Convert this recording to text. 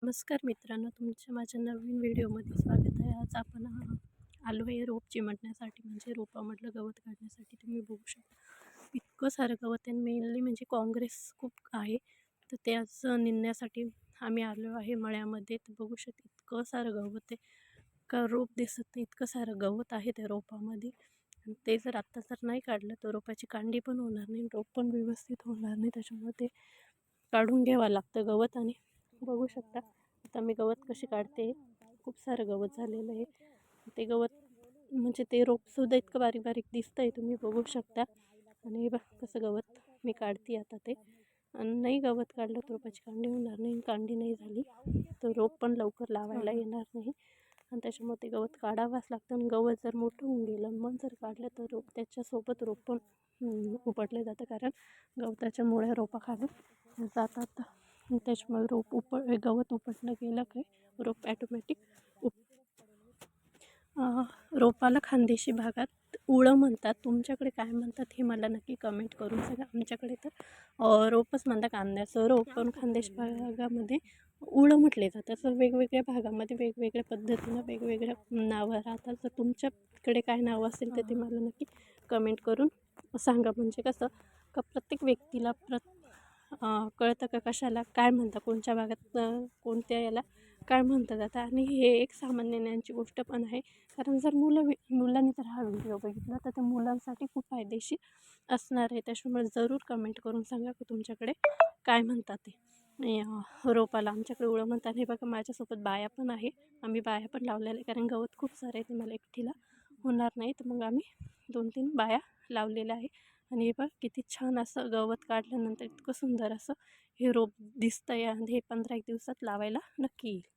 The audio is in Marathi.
नमस्कार मित्रांनो, तुमच्या माझ्या नवीन व्हिडिओमध्ये स्वागत आहे. आज आपण आलो आहे रोप चिमटण्यासाठी, म्हणजे रोपामधलं गवत काढण्यासाठी. तुम्ही बघू शकता इतकं सारं गवत आहे. मेनली म्हणजे काँग्रेस खूप आहे, तर त्याच निंदण्यासाठी आम्ही आलो आहे मळ्यामध्ये. तर बघू शकता इतकं सारं गवत आहे, का रोप दिसत नाही, इतकं सारं गवत आहे त्या रोपामध्ये. आणि ते जर आत्ता जर नाही काढलं तर रोपाची कांडी पण होणार नाही, रोप पण व्यवस्थित होणार नाही. त्याच्यामुळे ते काढून घ्यावं लागतं गवत. आणि बघू शकता आता मी गवत कशी काढते. खूप सारं गवत झालेलं आहे. ते गवत म्हणजे ते रोपसुद्धा इतकं बारीक बारीक दिसतं आहे, तुम्ही बघू शकता. आणि हे बघ कसं गवत मी काढते आता ते. आणि नाही गवत काढलं तर रोपाची कांडी होणार नाही, कांडी नाही झाली तर रोप पण लवकर लावायला येणार नाही. आणि त्याच्यामुळे ते गवत काढावंच लागतं. आणि गवत जर मोठं होऊन गेलं मग जर काढलं तर रोप त्याच्यासोबत रोप पण उपटले जातं, कारण गवताच्या मुळ्या रोपाखाली जातात. त्याच्यामुळे गवत उपटलं गेलं काय रोप ॲटोमॅटिक रोपाला खानदेशी भागात उळं म्हणतात. तुमच्याकडे काय म्हणतात हे मला नक्की कमेंट करून सांगा. आमच्याकडे तर रोपच म्हणतात, कांद्याचं रोप. पण खानदेश भागामध्ये उळं म्हटले जातं. असं वेगवेगळ्या भागामध्ये वेगवेगळ्या पद्धतीनं वेगवेगळ्या नावं राहतात. तर तुमच्याकडे काय नाव असेल तर ते मला नक्की कमेंट करून सांगा. म्हणजे कसं का प्रत्येक व्यक्तीला कळतं का कशाला काय म्हणतात, कोणत्या भागात कोणत्या याला काय म्हणतात आता. आणि हे एक सामान्य ज्ञानाची गोष्ट पण आहे, कारण जर मुलांनी जर हा व्हिडिओ बघितला तर त्या मुलांसाठी खूप फायदेशीर असणार आहे. त्याच्यामुळे जरूर कमेंट करून सांगा की तुमच्याकडे काय म्हणतात ते. रोपाला आमच्याकडे उळं म्हणतात. हे बघा माझ्यासोबत बाया पण आहे, आम्ही बाया पण लावलेल्या आहे, कारण गवत खूप सारं आहे, ते मला एकटीला होणार नाही. तर मग आम्ही 2-3 बाया लावलेल्या आहे. आणि हे बघ किती छान असं गवत काढल्यानंतर इतकं सुंदर असं हे रोप दिसतं आहे. आणि हे 15 एक दिवसात लावायला नक्की येईल.